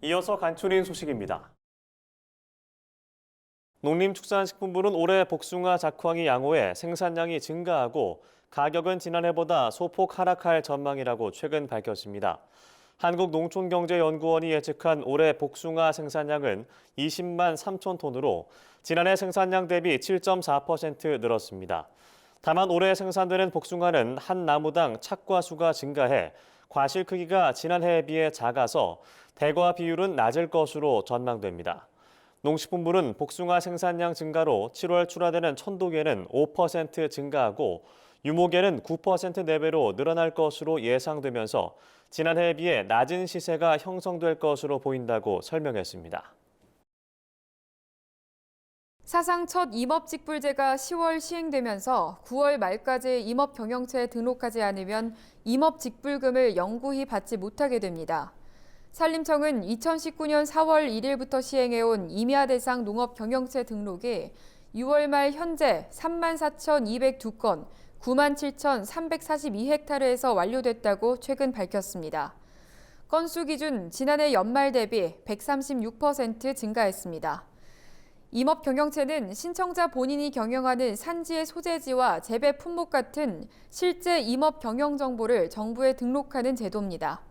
이어서 간추린 소식입니다. 농림축산식품부는 올해 복숭아 작황이 양호해 생산량이 증가하고 가격은 지난해보다 소폭 하락할 전망이라고 최근 밝혔습니다. 한국농촌경제연구원이 예측한 올해 복숭아 생산량은 20만 3천 톤으로 지난해 생산량 대비 7.4% 늘었습니다. 다만 올해 생산되는 복숭아는 한 나무당 착과 수가 증가해 과실 크기가 지난해에 비해 작아서 대과 비율은 낮을 것으로 전망됩니다. 농식품부는 복숭아 생산량 증가로 7월 출하되는 천도계는 5% 증가하고 유목계는 9% 내외로 늘어날 것으로 예상되면서 지난해에 비해 낮은 시세가 형성될 것으로 보인다고 설명했습니다. 사상 첫 임업직불제가 10월 시행되면서 9월 말까지 임업경영체에 등록하지 않으면 임업직불금을 영구히 받지 못하게 됩니다. 산림청은 2019년 4월 1일부터 시행해온 임야 대상 농업경영체 등록이 6월 말 현재 34,202건, 97,342헥타르에서 완료됐다고 최근 밝혔습니다. 건수 기준 지난해 연말 대비 136% 증가했습니다. 임업경영체는 신청자 본인이 경영하는 산지의 소재지와 재배 품목 같은 실제 임업 경영 정보를 정부에 등록하는 제도입니다.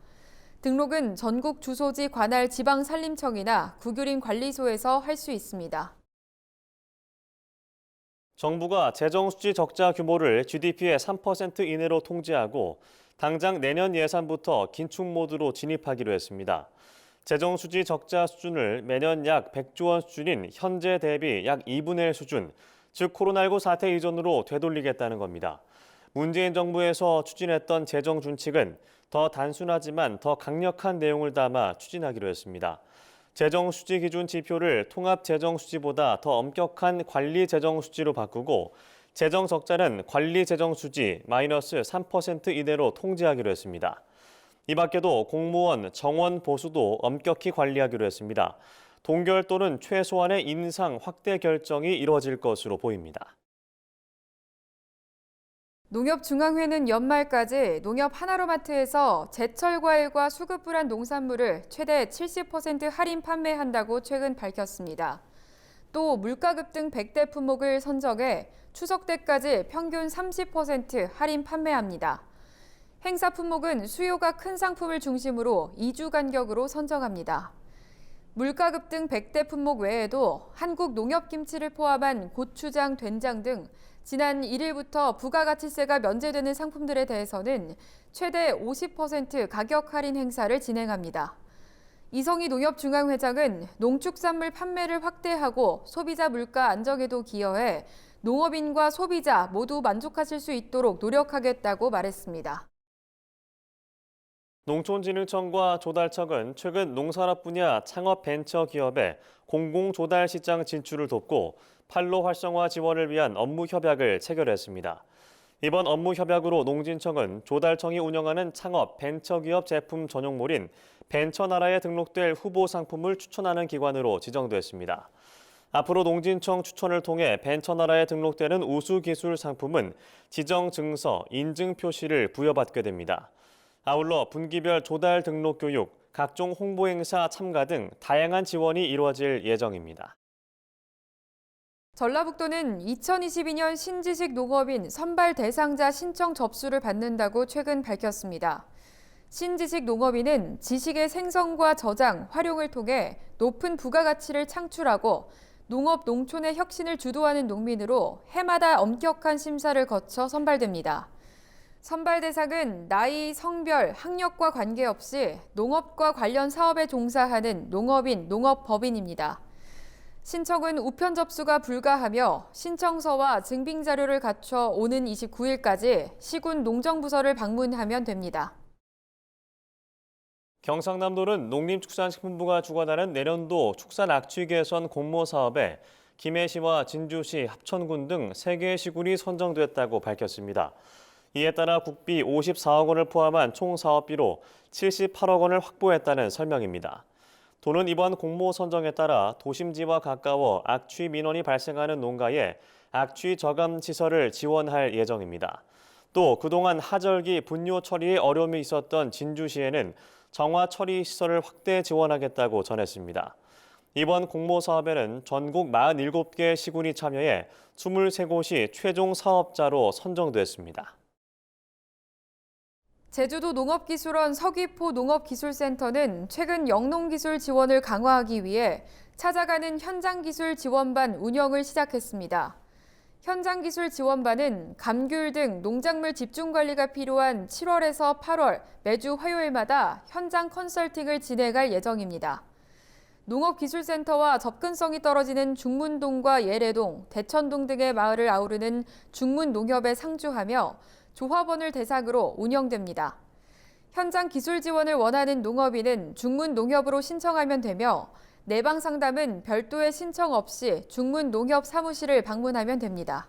등록은 전국 주소지 관할 지방산림청이나 국유림관리소에서 할 수 있습니다. 정부가 재정수지 적자 규모를 GDP의 3% 이내로 통제하고 당장 내년 예산부터 긴축 모드로 진입하기로 했습니다. 재정수지 적자 수준을 매년 약 100조 원 수준인 현재 대비 약 2분의 1 수준, 즉 코로나19 사태 이전으로 되돌리겠다는 겁니다. 문재인 정부에서 추진했던 재정 준칙은 더 단순하지만 더 강력한 내용을 담아 추진하기로 했습니다. 재정수지 기준 지표를 통합재정수지보다 더 엄격한 관리재정수지로 바꾸고 재정 적자는 관리재정수지 마이너스 3% 이내로 통제하기로 했습니다. 이 밖에도 공무원, 정원 보수도 엄격히 관리하기로 했습니다. 동결 또는 최소한의 인상 확대 결정이 이뤄질 것으로 보입니다. 농협중앙회는 연말까지 농협 하나로마트에서 제철 과일과 수급불안 농산물을 최대 70% 할인 판매한다고 최근 밝혔습니다. 또 물가 급등 100대 품목을 선정해 추석 때까지 평균 30% 할인 판매합니다. 행사 품목은 수요가 큰 상품을 중심으로 2주 간격으로 선정합니다. 물가 급등 100대 품목 외에도 한국 농협김치를 포함한 고추장, 된장 등 지난 1일부터 부가가치세가 면제되는 상품들에 대해서는 최대 50% 가격 할인 행사를 진행합니다. 이성희 농협중앙회장은 농축산물 판매를 확대하고 소비자 물가 안정에도 기여해 농업인과 소비자 모두 만족하실 수 있도록 노력하겠다고 말했습니다. 농촌진흥청과 조달청은 최근 농산업 분야 창업 벤처 기업의 공공조달 시장 진출을 돕고 판로 활성화 지원을 위한 업무 협약을 체결했습니다. 이번 업무 협약으로 농진청은 조달청이 운영하는 창업 벤처기업 제품 전용몰인 벤처나라에 등록될 후보 상품을 추천하는 기관으로 지정됐습니다. 앞으로 농진청 추천을 통해 벤처나라에 등록되는 우수기술 상품은 지정 증서, 인증 표시를 부여받게 됩니다. 아울러 분기별 조달 등록 교육, 각종 홍보 행사 참가 등 다양한 지원이 이루어질 예정입니다. 전라북도는 2022년 신지식 농업인 선발 대상자 신청 접수를 받는다고 최근 밝혔습니다. 신지식 농업인은 지식의 생성과 저장, 활용을 통해 높은 부가가치를 창출하고 농업, 농촌의 혁신을 주도하는 농민으로 해마다 엄격한 심사를 거쳐 선발됩니다. 선발 대상은 나이, 성별, 학력과 관계없이 농업과 관련 사업에 종사하는 농업인, 농업법인입니다. 신청은 우편 접수가 불가하며 신청서와 증빙 자료를 갖춰 오는 29일까지 시군 농정부서를 방문하면 됩니다. 경상남도는 농림축산식품부가 주관하는 내년도 축산악취 개선 공모 사업에 김해시와 진주시, 합천군 등 3개의 시군이 선정됐다고 밝혔습니다. 이에 따라 국비 54억 원을 포함한 총 사업비로 78억 원을 확보했다는 설명입니다. 도는 이번 공모 선정에 따라 도심지와 가까워 악취 민원이 발생하는 농가에 악취 저감 시설을 지원할 예정입니다. 또 그동안 하절기 분뇨 처리에 어려움이 있었던 진주시에는 정화 처리 시설을 확대 지원하겠다고 전했습니다. 이번 공모 사업에는 전국 47개 시군이 참여해 23곳이 최종 사업자로 선정됐습니다. 제주도 농업기술원 서귀포 농업기술센터는 최근 영농기술 지원을 강화하기 위해 찾아가는 현장기술 지원반 운영을 시작했습니다. 현장기술 지원반은 감귤 등 농작물 집중관리가 필요한 7월에서 8월 매주 화요일마다 현장 컨설팅을 진행할 예정입니다. 농업기술센터와 접근성이 떨어지는 중문동과 예래동, 대천동 등의 마을을 아우르는 중문농협에 상주하며 조합원을 대상으로 운영됩니다. 현장 기술 지원을 원하는 농업인은 중문농협으로 신청하면 되며 내방 상담은 별도의 신청 없이 중문농협 사무실을 방문하면 됩니다.